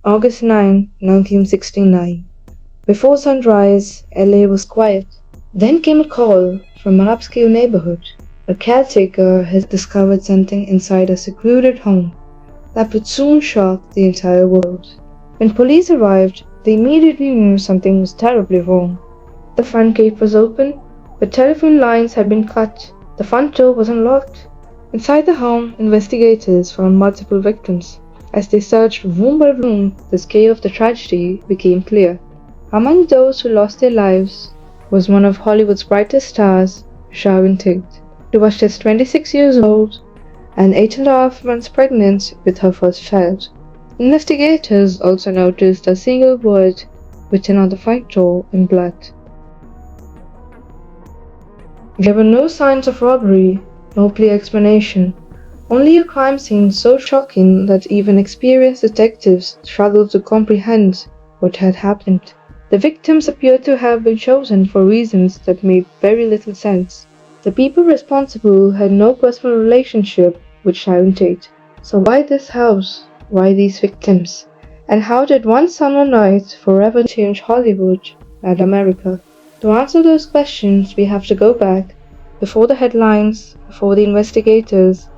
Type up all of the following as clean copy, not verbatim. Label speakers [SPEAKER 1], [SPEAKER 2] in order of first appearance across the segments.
[SPEAKER 1] August 9, 1969. Before sunrise, LA was quiet. Then came a call from an upscale neighborhood. A caretaker had discovered something inside a secluded home that would soon shock the entire world. When police arrived, they immediately knew something was terribly wrong. The front gate was open, but telephone lines had been cut. The front door was unlocked. Inside the home, investigators found multiple victims. As they searched room by room, the scale of the tragedy became clear. Among those who lost their lives was one of Hollywood's brightest stars, Sharon Tate. She was just 26 years old and 8.5 months pregnant with her first child. Investigators also noticed a single word written on the front door in blood. There were no signs of robbery, no clear explanation, only a crime scene so shocking that even experienced detectives struggled to comprehend what had happened. The victims appeared to have been chosen for reasons that made very little sense. The people responsible had no personal relationship with Sharon Tate. So why this house? Why these victims? And how did one summer night forever change Hollywood and America? To answer those questions, we have to go back, before the headlines, before the investigators,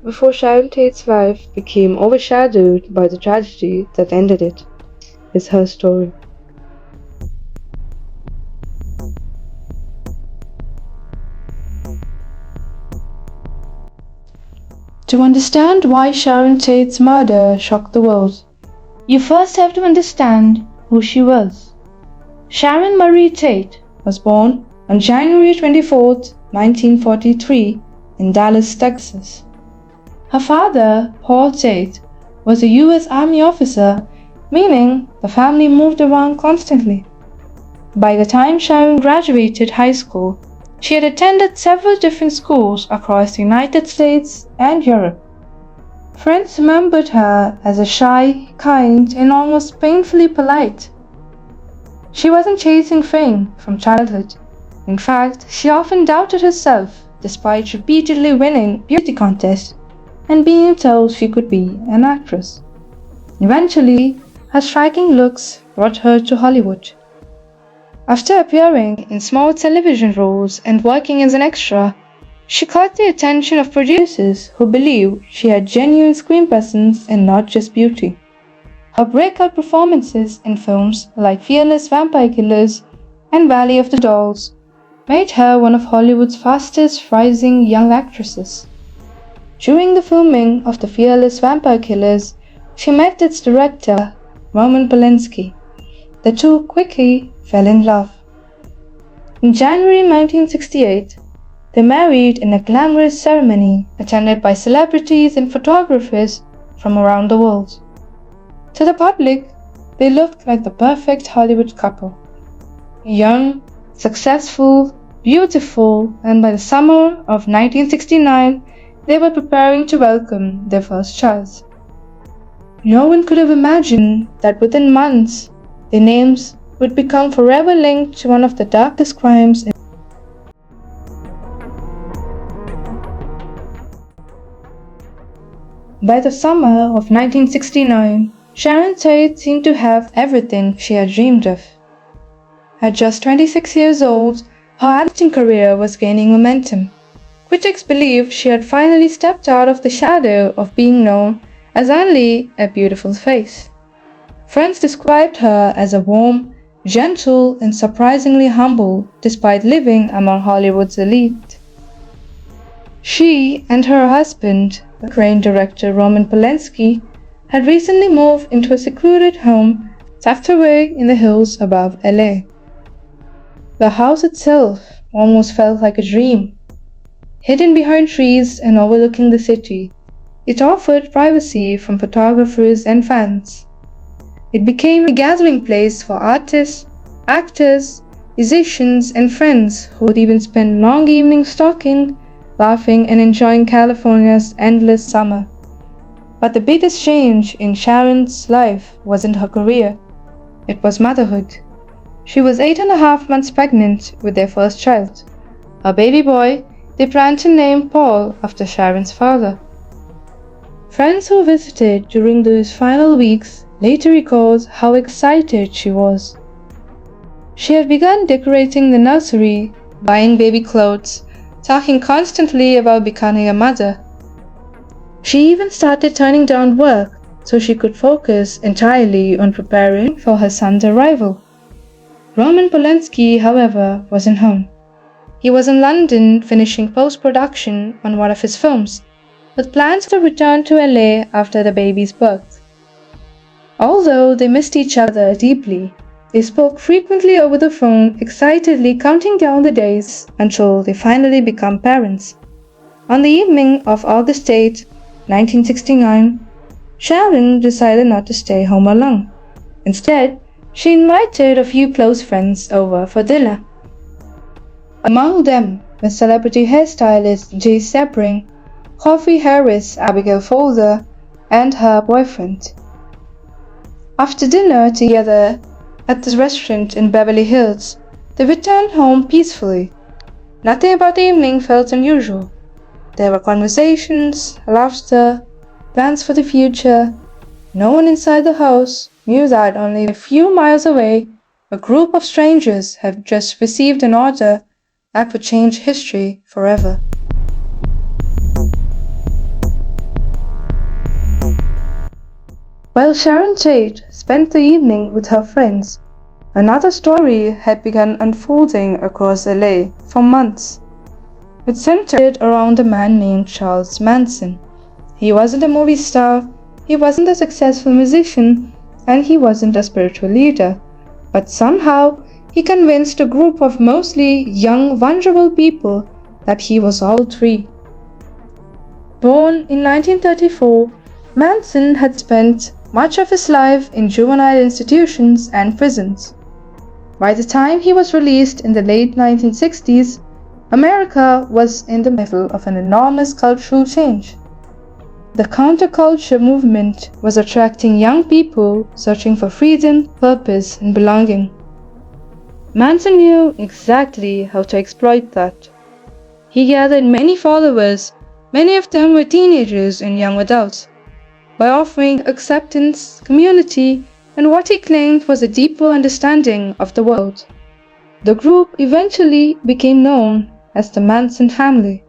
[SPEAKER 1] before Sharon Tate's life became overshadowed by the tragedy that ended it. Is her story.
[SPEAKER 2] To understand why Sharon Tate's murder shocked the world, you first have to understand who she was. Sharon Marie Tate was born on January 24, 1943, in Dallas, Texas. Her father, Paul Tate, was a U.S. Army officer, meaning the family moved around constantly. By the time Sharon graduated high school, she had attended several different schools across the United States and Europe. Friends remembered her as a shy, kind, and almost painfully polite. She wasn't chasing fame from childhood. In fact, she often doubted herself despite repeatedly winning beauty contests and being told she could be an actress. Eventually, her striking looks brought her to Hollywood. After appearing in small television roles and working as an extra, she caught the attention of producers who believed she had genuine screen presence and not just beauty. Her breakout performances in films like Fearless Vampire Killers and Valley of the Dolls made her one of Hollywood's fastest rising young actresses. During the filming of the Fearless Vampire Killers, she met its director, Roman Polanski. The two quickly fell in love. In January 1968, they married in a glamorous ceremony attended by celebrities and photographers from around the world. To the public, they looked like the perfect Hollywood couple. Young, successful, beautiful, and by the summer of 1969, they were preparing to welcome their first child. No one could have imagined that within months, their names would become forever linked to one of the darkest crimes in By the summer of 1969, Sharon Tate seemed to have everything she had dreamed of. At just 26 years old, her acting career was gaining momentum. Critics believed she had finally stepped out of the shadow of being known as only a beautiful face. Friends described her as a warm, gentle, and surprisingly humble despite living among Hollywood's elite. She and her husband, acclaimed director Roman Polanski, had recently moved into a secluded home tucked away in the hills above LA. The house itself almost felt like a dream. Hidden behind trees and overlooking the city, it offered privacy from photographers and fans. It became a gathering place for artists, actors, musicians, and friends who would even spend long evenings talking, laughing, and enjoying California's endless summer. But the biggest change in Sharon's life wasn't her career. It was motherhood. She was 8.5 months pregnant with their first child, a baby boy they planned to name Paul after Sharon's father. Friends who visited during those final weeks later recalls how excited she was. She had begun decorating the nursery, buying baby clothes, talking constantly about becoming a mother. She even started turning down work so she could focus entirely on preparing for her son's arrival. Roman Polanski, however, wasn't home. He was in London finishing post-production on one of his films, with plans to return to LA after the baby's birth. Although they missed each other deeply, they spoke frequently over the phone, excitedly counting down the days until they finally become parents. On the evening of August 8, 1969, Sharon decided not to stay home alone. Instead, she invited a few close friends over for dinner. Among them were celebrity hairstylist Jay Sebring, coffee heiress Abigail Folder, and her boyfriend. After dinner together at this restaurant in Beverly Hills, they returned home peacefully. Nothing about the evening felt unusual. There were conversations, laughter, plans for the future. No one inside the house knew that only a few miles away, a group of strangers had just received an order that would change history forever. While Sharon Tate spent the evening with her friends, another story had begun unfolding across LA for months. It centered around a man named Charles Manson. He wasn't a movie star, he wasn't a successful musician, and he wasn't a spiritual leader. But somehow, he convinced a group of mostly young, vulnerable people that he was all three. Born in 1934, Manson had spent much of his life in juvenile institutions and prisons. By the time he was released in the late 1960s, America was in the middle of an enormous cultural change. The counterculture movement was attracting young people searching for freedom, purpose, and belonging. Manson knew exactly how to exploit that. He gathered many followers, many of them were teenagers and young adults, by offering acceptance, community, and what he claimed was a deeper understanding of the world. The group eventually became known as the Manson family.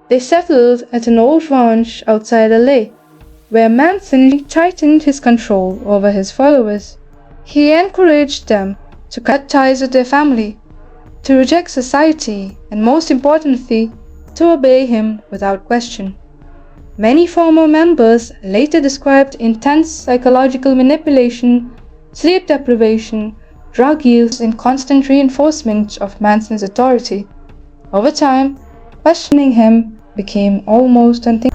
[SPEAKER 2] They settled at an old ranch outside LA, where Manson tightened his control over his followers. He encouraged them to cut ties with their family, to reject society, and most importantly, to obey him without question. Many former members later described intense psychological manipulation, sleep deprivation, drug use, and constant reinforcement of Manson's authority. Over time, questioning him became almost unthinkable.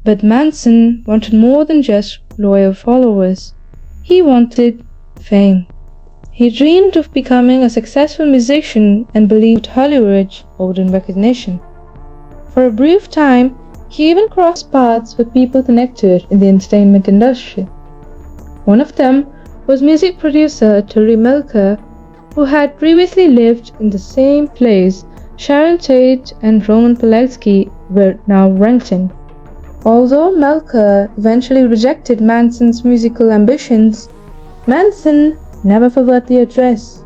[SPEAKER 2] But Manson wanted more than just loyal followers. He wanted fame. He dreamed of becoming a successful musician and believed Hollywood owed him recognition. For a brief time, he even crossed paths with people connected in the entertainment industry. One of them was music producer Terry Milker, who had previously lived in the same place Sharon Tate and Roman Polanski were now renting. Although Milker eventually rejected Manson's musical ambitions, Manson never forgot the address.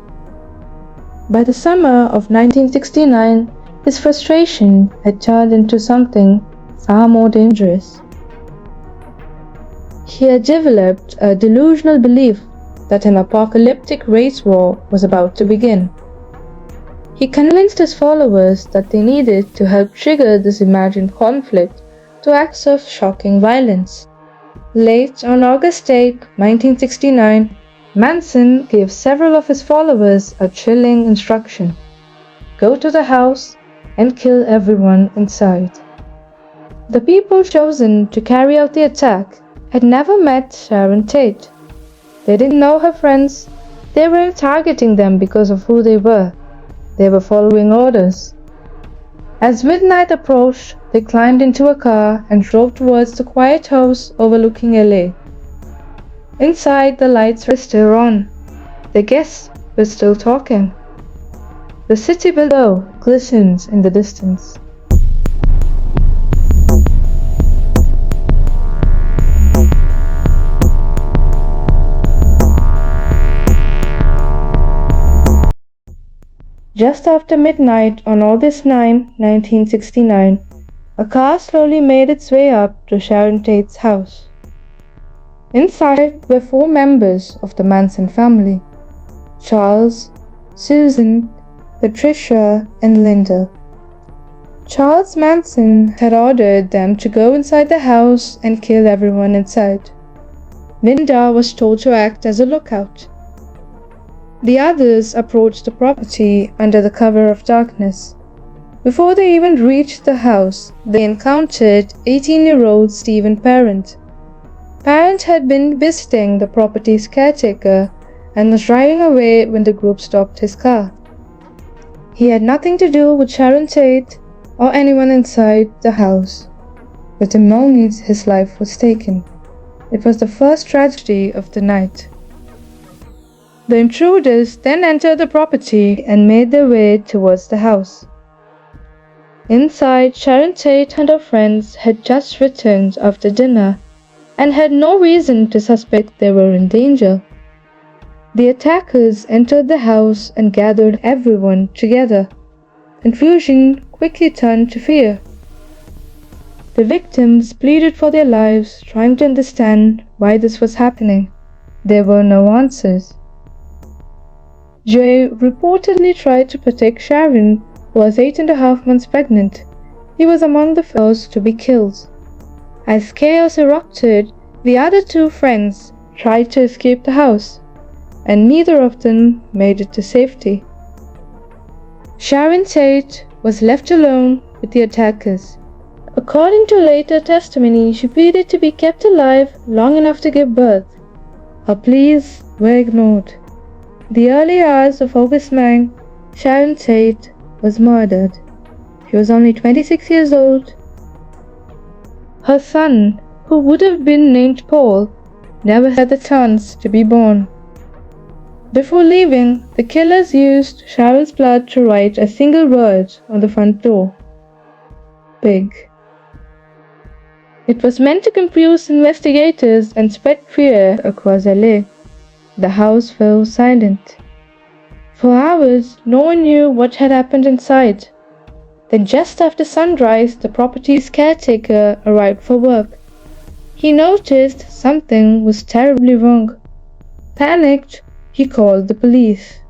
[SPEAKER 2] By the summer of 1969, his frustration had turned into something far more dangerous. He had developed a delusional belief that an apocalyptic race war was about to begin. He convinced his followers that they needed to help trigger this imagined conflict to acts of shocking violence. Late on August 8, 1969, Manson gave several of his followers a chilling instruction: go to the house and kill everyone inside. The people chosen to carry out the attack had never met Sharon Tate. They didn't know her friends. They weren't targeting them because of who they were. They were following orders. As midnight approached, they climbed into a car and drove towards the quiet house overlooking LA. Inside, the lights were still on. The guests were still talking. The city below glistens in the distance. Just after midnight on August 9, 1969, a car slowly made its way up to Sharon Tate's house. Inside were 4 members of the Manson family: Charles, Susan, Patricia, and Linda. Charles Manson had ordered them to go inside the house and kill everyone inside. Linda was told to act as a lookout. The others approached the property under the cover of darkness. Before they even reached the house, they encountered 18-year-old Stephen Parent. Parent had been visiting the property's caretaker and was driving away when the group stopped his car. He had nothing to do with Sharon Tate or anyone inside the house. But the moment his life was taken, it was the first tragedy of the night. The intruders then entered the property and made their way towards the house. Inside, Sharon Tate and her friends had just returned after dinner and had no reason to suspect they were in danger. The attackers entered the house and gathered everyone together. Confusion quickly turned to fear. The victims pleaded for their lives, trying to understand why this was happening. There were no answers. Jay reportedly tried to protect Sharon, who was 8.5 months pregnant. He was among the first to be killed. As chaos erupted, the other 2 friends tried to escape the house, and neither of them made it to safety. Sharon Tate was left alone with the attackers. According to later testimony, she pleaded to be kept alive long enough to give birth. Her pleas were ignored. The early hours of August 9, Sharon Tate was murdered. She was only 26 years old. Her son, who would have been named Paul, never had the chance to be born. Before leaving, the killers used Sharon's blood to write a single word on the front door: Big. It was meant to confuse investigators and spread fear across LA. The house fell silent. For hours, no one knew what had happened inside. Then just after sunrise, the property's caretaker arrived for work. He noticed something was terribly wrong. Panicked, he called the police.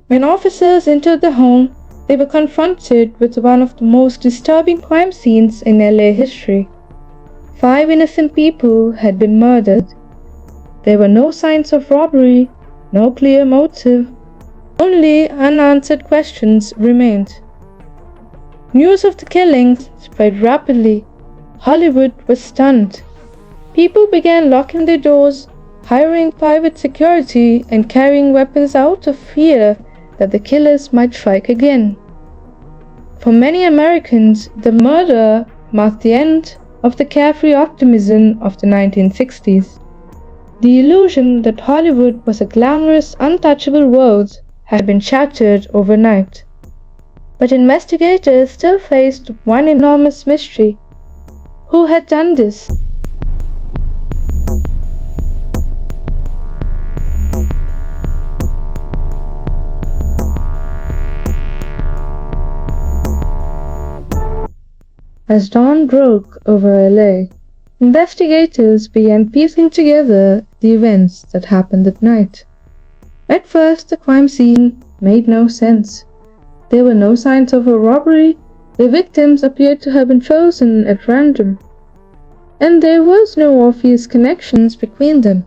[SPEAKER 2] When officers entered the home, they were confronted with one of the most disturbing crime scenes in LA history. 5 innocent people had been murdered. There were no signs of robbery, no clear motive. Only unanswered questions remained. News of the killings spread rapidly. Hollywood was stunned. People began locking their doors, hiring private security, and carrying weapons out of fear that the killers might strike again. For many Americans, the murder marked the end of the carefree optimism of the 1960s. The illusion that Hollywood was a glamorous, untouchable world had been shattered overnight. But investigators still faced one enormous mystery. Who had done this? As dawn broke over LA, investigators began piecing together the events that happened that night. At first, the crime scene made no sense. There were no signs of a robbery, the victims appeared to have been chosen at random, and there was no obvious connections between them.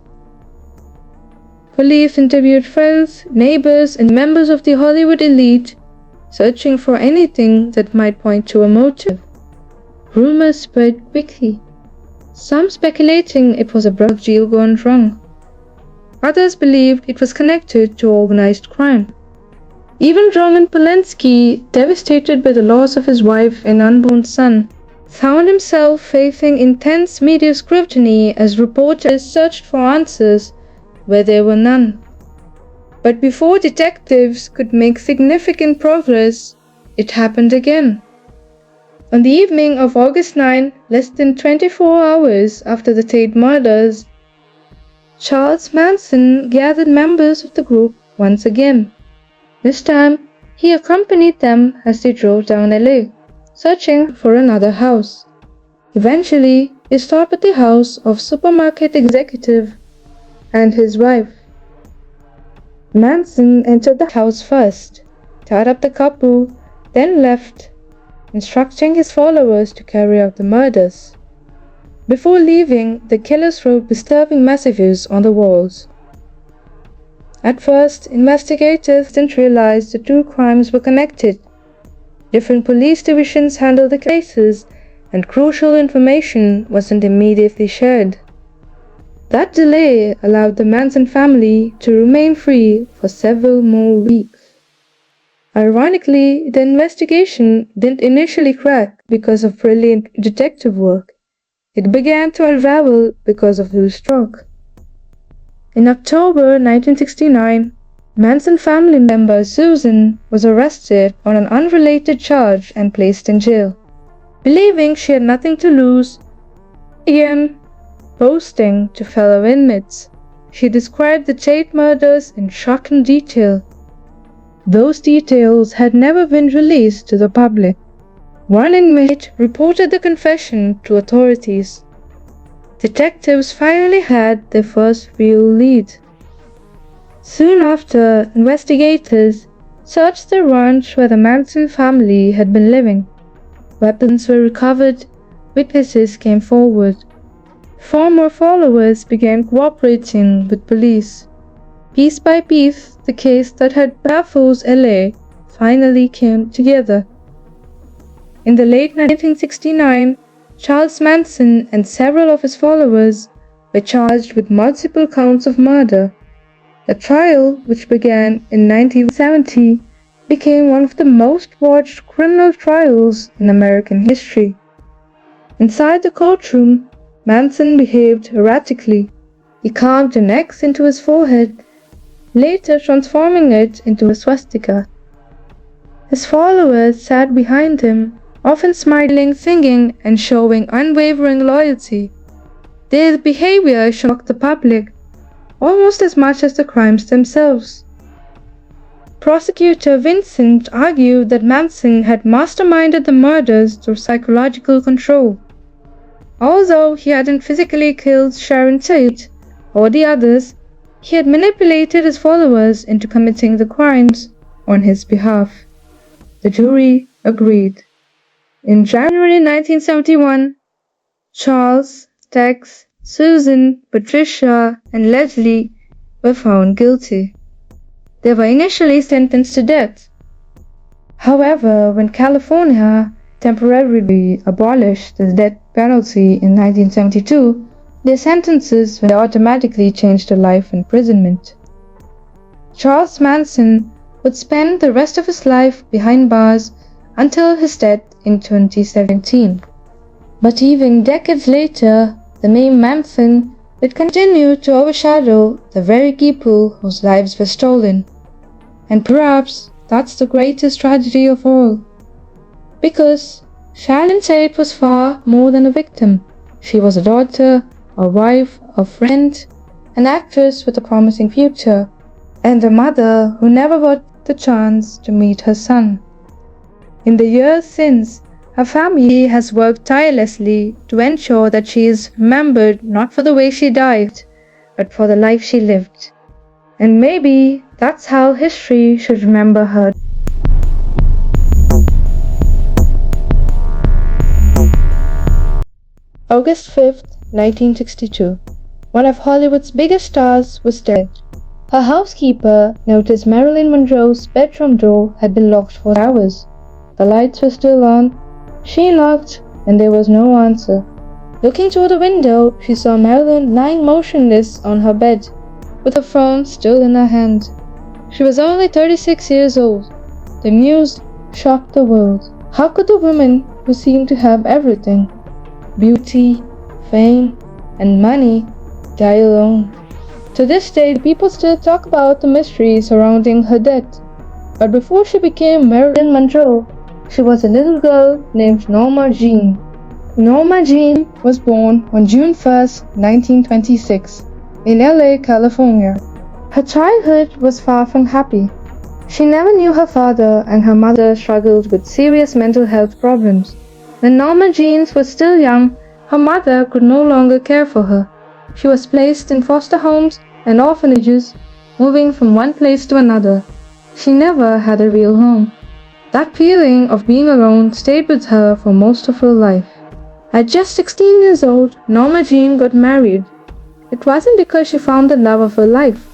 [SPEAKER 2] Police interviewed friends, neighbors, and members of the Hollywood elite, searching for anything that might point to a motive. Rumors spread quickly, some speculating it was a drug deal gone wrong. Others believed it was connected to organized crime.
[SPEAKER 1] Even Roman Polanski, devastated by the loss of his wife and unborn son, found himself facing intense media scrutiny as reporters searched for answers where there were none. But before detectives could make significant progress, it happened again. On the evening of August 9, less than 24 hours after the Tate murders, Charles Manson gathered members of the group once again. This time, he accompanied them as they drove down LA, searching for another house. Eventually, they stopped at the house of supermarket executive and his wife. Manson entered the house first, tied up the couple, then left, instructing his followers to carry out the murders. Before leaving, the killers wrote disturbing messages on the walls. At first, investigators didn't realize the two crimes were connected. Different police divisions handled the cases, and crucial information wasn't immediately shared. That delay allowed the Manson family to remain free for several more weeks. Ironically, the investigation didn't initially crack because of brilliant detective work. It began to unravel because of loose talk. In October 1969, Manson family member Susan was arrested on an unrelated charge and placed in jail. Believing she had nothing to lose, she began boasting to fellow inmates. She described the Tate murders in shocking detail. Those details had never been released to the public. One inmate reported the confession to authorities. Detectives finally had their first real lead. Soon after, investigators searched the ranch where the Manson family had been living. Weapons were recovered, witnesses came forward. Former followers began cooperating with police. Piece by piece, the case that had baffled LA finally came together. In the late 1969, Charles Manson and several of his followers were charged with multiple counts of murder. The trial, which began in 1970, became one of the most watched criminal trials in American history. Inside the courtroom, Manson behaved erratically. He carved an X into his forehead, later transforming it into a swastika. His followers sat behind him, often smiling, singing, and showing unwavering loyalty. Their behavior shocked the public, almost as much as the crimes themselves. Prosecutor Vincent argued that Manson had masterminded the murders through psychological control. Although he hadn't physically killed Sharon Tate or the others, he had manipulated his followers into committing the crimes on his behalf. The jury agreed. In January 1971, Charles, Tex, Susan, Patricia, and Leslie were found guilty. They were initially sentenced to death. However, when California temporarily abolished the death penalty in 1972, their sentences were automatically changed to life imprisonment. Charles Manson would spend the rest of his life behind bars until his death in 2017. But even decades later, the name Manson would continue to overshadow the very people whose lives were stolen. And perhaps that's the greatest tragedy of all. Because Sharon Tate was far more than a victim. She was a daughter, a wife, a friend, an actress with a promising future, and a mother who never got the chance to meet her son. In the years since, her family has worked tirelessly to ensure that she is remembered not for the way she died, but for the life she lived. And maybe that's how history should remember her. August 5th, 1962. One of Hollywood's biggest stars was dead. Her housekeeper noticed Marilyn Monroe's bedroom door had been locked for hours. The lights were still on. She knocked, and there was no answer. Looking through the window, she saw Marilyn lying motionless on her bed, with her phone still in her hand. She was only 36 years old.
[SPEAKER 2] The news shocked the world. How could the woman who seemed to have everything, beauty, fame, and money, die alone? To this day, people still talk about the mystery surrounding her death. But before she became Marilyn Monroe, she was a little girl named Norma Jean. Norma Jean was born on June 1, 1926, in LA, California. Her childhood was far from happy. She never knew her father, and her mother struggled with serious mental health problems. When Norma Jean was still young, her mother could no longer care for her. She was placed in foster homes and orphanages, moving from one place to another. She never had a real home. That feeling of being alone stayed with her for most of her life. At just 16 years old, Norma Jean got married. It wasn't because she found the love of her life.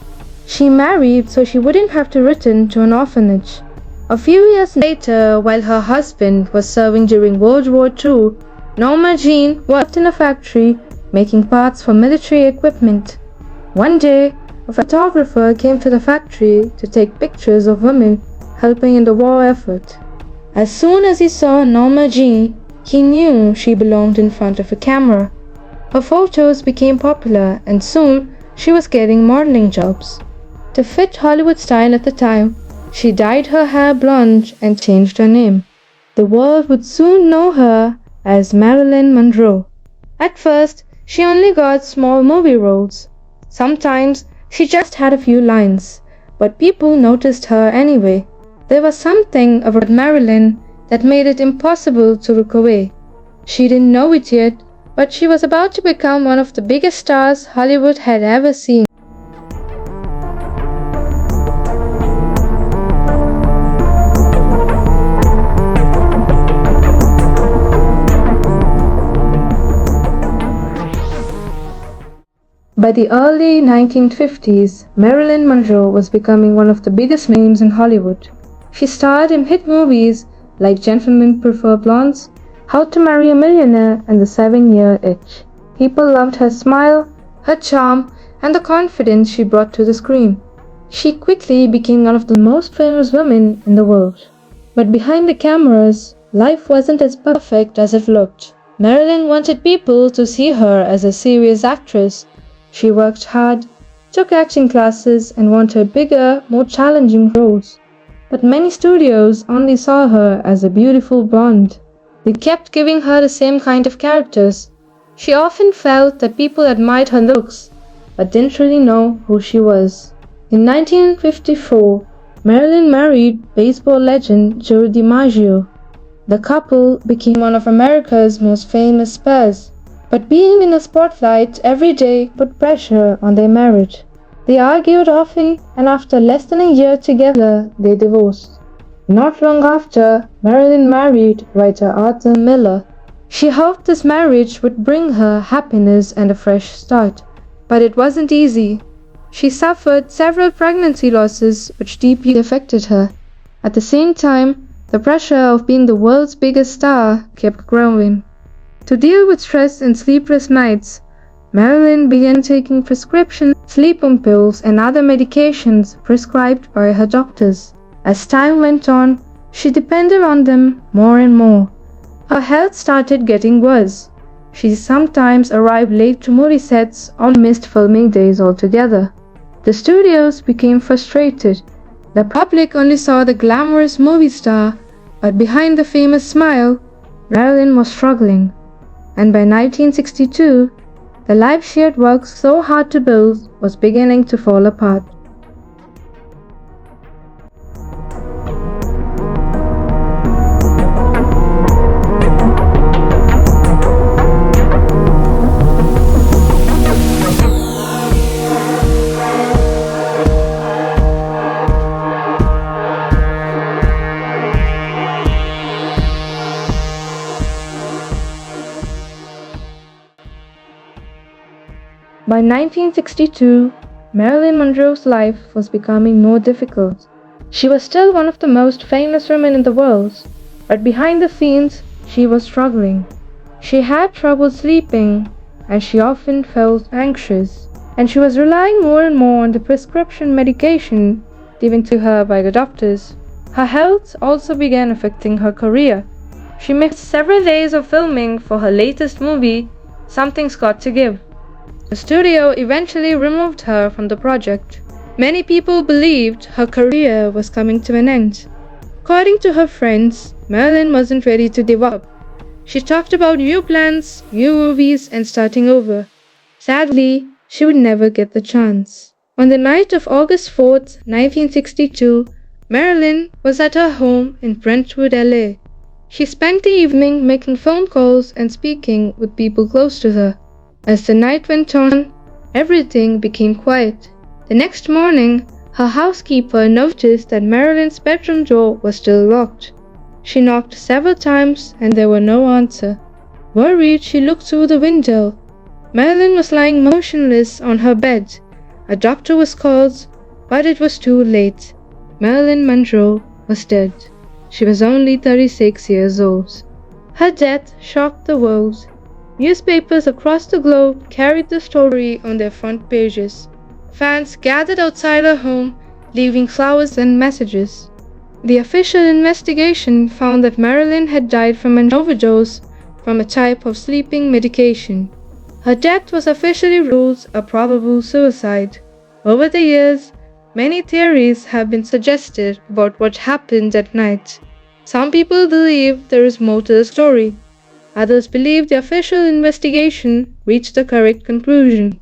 [SPEAKER 2] She married so she wouldn't have to return to an orphanage. A few years later, while her husband was serving during World War II, Norma Jean worked in a factory making parts for military equipment. One day, a photographer came to the factory to take pictures of women helping in the war effort. As soon as he saw Norma Jean, he knew she belonged in front of a camera. Her photos became popular, and soon she was getting modeling jobs. To fit Hollywood style at the time, she dyed her hair blonde and changed her name. The world would soon know her as Marilyn Monroe. At first, she only got small movie roles. Sometimes she just had a few lines, but people noticed her anyway. There was something about Marilyn that made it impossible to look away. She didn't know it yet, but she was about to become one of the biggest stars Hollywood had ever seen. By the early 1950s, Marilyn Monroe was becoming one of the biggest names in Hollywood. She starred in hit movies like Gentlemen Prefer Blondes, How to Marry a Millionaire, and The 7-Year Itch. People loved her smile, her charm, and the confidence she brought to the screen. She quickly became one of the most famous women in the world. But behind the cameras, life wasn't as perfect as it looked. Marilyn wanted people to see her as a serious actress. She worked hard, took acting classes, and wanted bigger, more challenging roles. But many studios only saw her as a beautiful blonde. They kept giving her the same kind of characters. She often felt that people admired her looks, but didn't really know who she was. In 1954, Marilyn married baseball legend Joe DiMaggio. The couple became one of America's most famous pairs. But being in the spotlight every day put pressure on their marriage. They argued often, and after less than a year together, they divorced. Not long after, Marilyn married writer Arthur Miller. She hoped this marriage would bring her happiness and a fresh start. But it wasn't easy. She suffered several pregnancy losses which deeply affected her. At the same time, the pressure of being the world's biggest star kept growing. To deal with stress and sleepless nights, Marilyn began taking prescription sleeping pills and other medications prescribed by her doctors. As time went on, she depended on them more and more. Her health started getting worse. She sometimes arrived late to movie sets or missed filming days altogether. The studios became frustrated. The public only saw the glamorous movie star, but behind the famous smile, Marilyn was struggling. And by 1962, the life she had worked so hard to build was beginning to fall apart. By 1962, Marilyn Monroe's life was becoming more difficult. She was still one of the most famous women in the world, but behind the scenes, she was struggling. She had trouble sleeping, and she often felt anxious, and she was relying more and more on the prescription medication given to her by the doctors.
[SPEAKER 1] Her health also began affecting her career. She missed several days of filming for her latest movie, Something's Got to Give. The studio eventually removed her from the project. Many people believed her career was coming to an end. According to her friends, Marilyn wasn't ready to give up. She talked about new plans, new movies, and starting over. Sadly, she would never get the chance. On the night of August 4th, 1962, Marilyn was at her home in Brentwood, LA. She spent the evening making phone calls and speaking with people close to her. As the night went on, everything became quiet. The next morning, her housekeeper noticed that Marilyn's bedroom door was still locked. She knocked several times and there was no answer. Worried, she looked through the window. Marilyn was lying motionless on her bed. A doctor was called, but it was too late. Marilyn Monroe was dead. She was only 36 years old. Her death shocked the world. Newspapers across the globe carried the story on their front pages. Fans gathered outside her home, leaving flowers and messages. The official investigation found that Marilyn had died from an overdose from a type of sleeping medication. Her death was officially ruled a probable suicide. Over the years, many theories have been suggested about what happened at night. Some people believe there is more to the story. Others believe the official investigation reached the correct conclusion.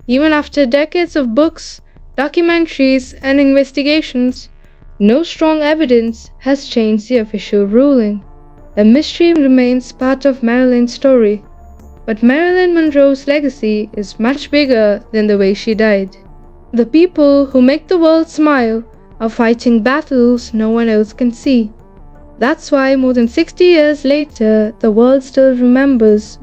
[SPEAKER 1] Even after decades of books, documentaries, and investigations, no strong evidence has changed the official ruling. The mystery remains part of Marilyn's story, but Marilyn Monroe's legacy is much bigger than the way she died. The people who make the world smile are fighting battles no one else can see. That's why more than 60 years later, the world still remembers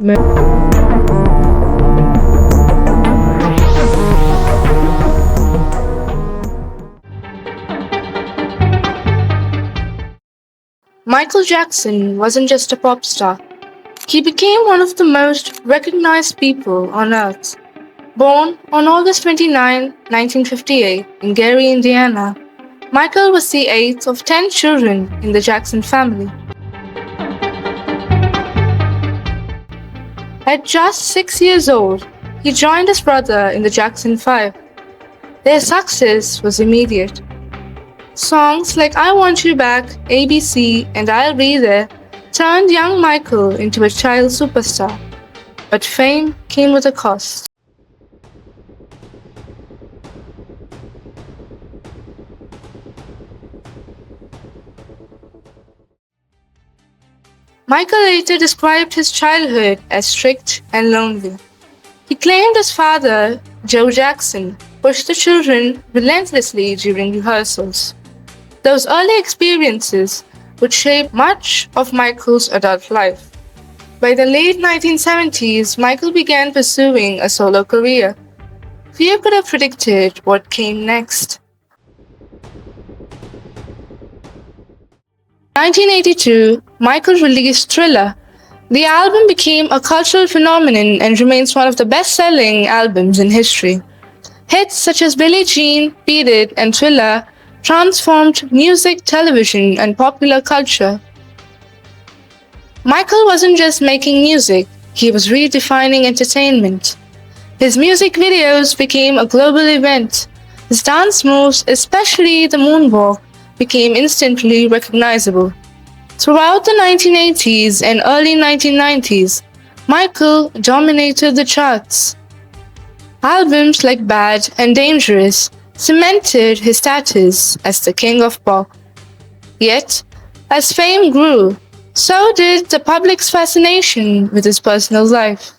[SPEAKER 3] Michael Jackson wasn't just a pop star. He became one of the most recognized people on earth. Born on August 29, 1958, in Gary, Indiana, Michael was the eighth of 10 children in the Jackson family. At just 6 years old, he joined his brother in the Jackson 5. Their success was immediate. Songs like I Want You Back, ABC, and I'll Be There turned young Michael into a child superstar. But fame came with a cost. Michael later described his childhood as strict and lonely. He claimed his father, Joe Jackson, pushed the children relentlessly during rehearsals. Those early experiences would shape much of Michael's adult life. By the late 1970s, Michael began pursuing a solo career. Few could have predicted what came next. In 1982, Michael released Thriller. The album became a cultural phenomenon and remains one of the best-selling albums in history. Hits such as Billie Jean, Beat It, and Thriller transformed music, television, and popular culture. Michael wasn't just making music, he was redefining entertainment. His music videos became a global event. His dance moves, especially the moonwalk, became instantly recognizable. Throughout the 1980s and early 1990s, Michael dominated the charts. Albums like Bad and Dangerous cemented his status as the king of pop. Yet, as fame grew, so did the public's fascination with his personal life.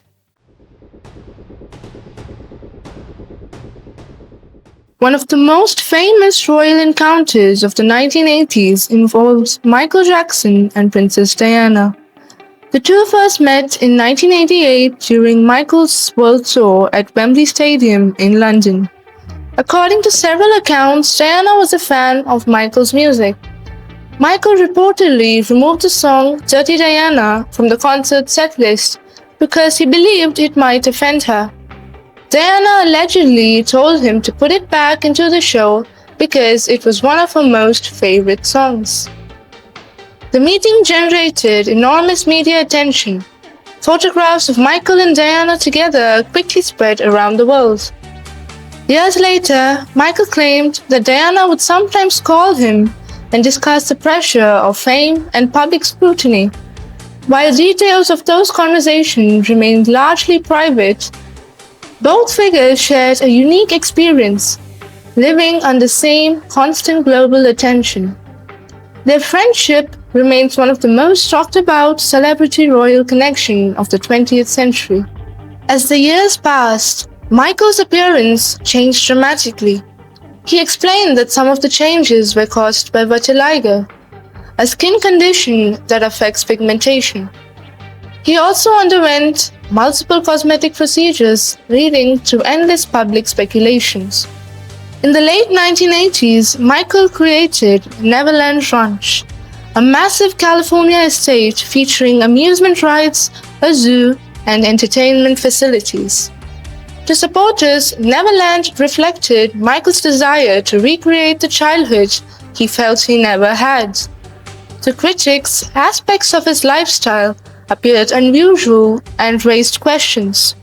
[SPEAKER 3] One of the most famous royal encounters of the 1980s involves Michael Jackson and Princess Diana. The two first met in 1988 during Michael's world tour at Wembley Stadium in London. According to several accounts, Diana was a fan of Michael's music. Michael reportedly removed the song Dirty Diana from the concert setlist because he believed it might offend her. Diana allegedly told him to put it back into the show because it was one of her most favorite songs. The meeting generated enormous media attention. Photographs of Michael and Diana together quickly spread around the world. Years later, Michael claimed that Diana would sometimes call him and discuss the pressure of fame and public scrutiny. While details of those conversations remained largely private, both figures shared a unique experience, living under the same constant global attention. Their friendship remains one of the most talked about celebrity-royal connections of the 20th century. As the years passed, Michael's appearance changed dramatically. He explained that some of the changes were caused by vitiligo, a skin condition that affects pigmentation. He also underwent multiple cosmetic procedures, leading to endless public speculations. In the late 1980s, Michael created Neverland Ranch, a massive California estate featuring amusement rides, a zoo, and entertainment facilities. To supporters, Neverland reflected Michael's desire to recreate the childhood he felt he never had. To critics, aspects of his lifestyle appeared unusual and raised questions.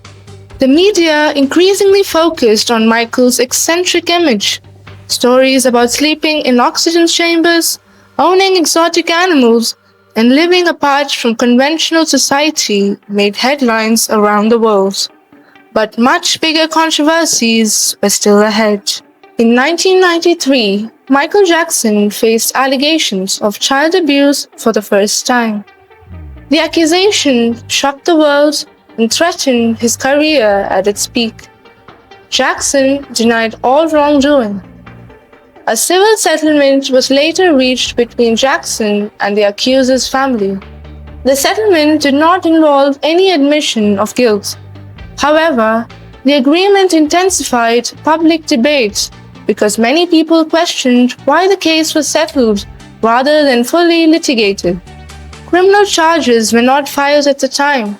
[SPEAKER 3] The media increasingly focused on Michael's eccentric image. Stories about sleeping in oxygen chambers, owning exotic animals, and living apart from conventional society made headlines around the world. But much bigger controversies were still ahead. In 1993, Michael Jackson faced allegations of child abuse for the first time. The accusation shocked the world and threatened his career at its peak. Jackson denied all wrongdoing. A civil settlement was later reached between Jackson and the accuser's family. The settlement did not involve any admission of guilt. However, the agreement intensified public debate because many people questioned why the case was settled rather than fully litigated. Criminal charges were not filed at the time.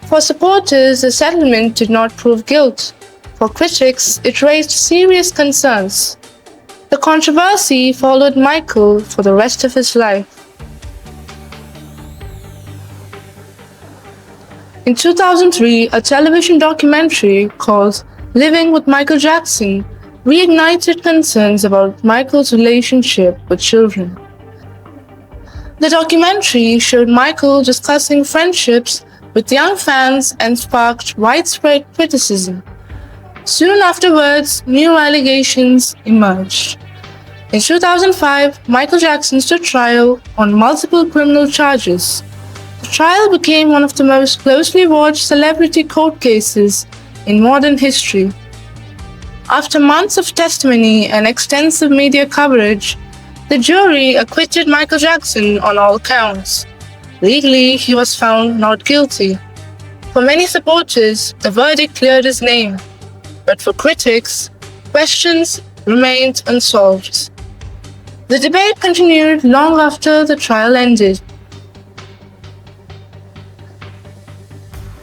[SPEAKER 3] For supporters, the settlement did not prove guilt. For critics, it raised serious concerns. The controversy followed Michael for the rest of his life. In 2003, a television documentary called Living with Michael Jackson reignited concerns about Michael's relationship with children. The documentary showed Michael discussing friendships with young fans and sparked widespread criticism. Soon afterwards, new allegations emerged. In 2005, Michael Jackson stood trial on multiple criminal charges. The trial became one of the most closely watched celebrity court cases in modern history. After months of testimony and extensive media coverage, the jury acquitted Michael Jackson on all counts. Legally, he was found not guilty. For many supporters, the verdict cleared his name. But for critics, questions remained unsolved. The debate continued long after the trial ended.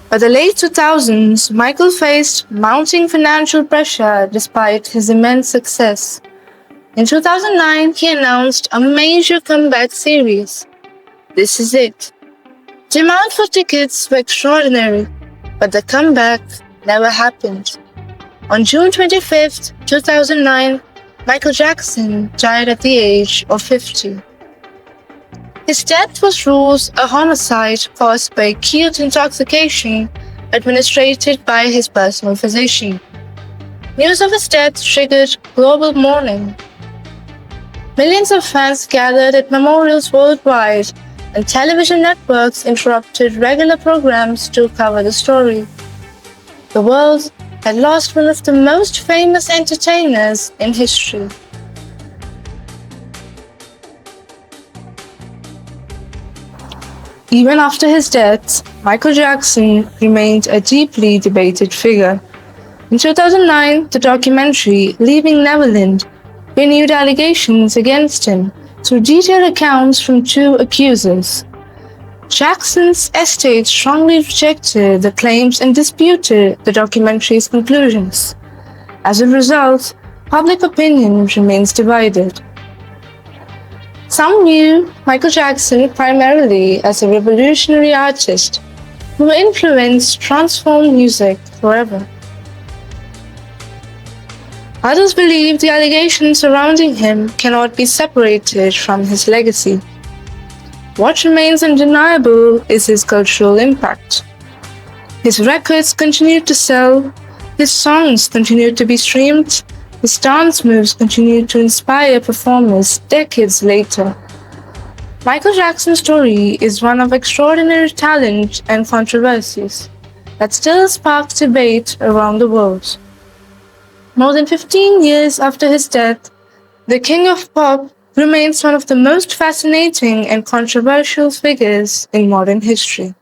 [SPEAKER 3] By the late 2000s, Michael faced mounting financial pressure despite his immense success. In 2009, he announced a major comeback series. This is it. Demand for tickets were extraordinary, but the comeback never happened. On June 25, 2009, Michael Jackson died at the age of 50. His death was ruled a homicide caused by acute intoxication administered by his personal physician. News of his death triggered global mourning. Millions of fans gathered at memorials worldwide, and television networks interrupted regular programs to cover the story. The world had lost one of the most famous entertainers in history. Even after his death, Michael Jackson remained a deeply debated figure. In 2009, the documentary Leaving Neverland renewed allegations against him through detailed accounts from two accusers. Jackson's estate strongly rejected the claims and disputed the documentary's conclusions. As a result, public opinion remains divided. Some view Michael Jackson primarily as a revolutionary artist who influenced transformed music forever. Others believe the allegations surrounding him cannot be separated from his legacy. What remains undeniable is his cultural impact. His records continued to sell, his songs continued to be streamed, his dance moves continued to inspire performers decades later. Michael Jackson's story is one of extraordinary talent and controversies that still sparks debate around the world. More than 15 years after his death, the King of Pop remains one of the most fascinating and controversial figures in modern history.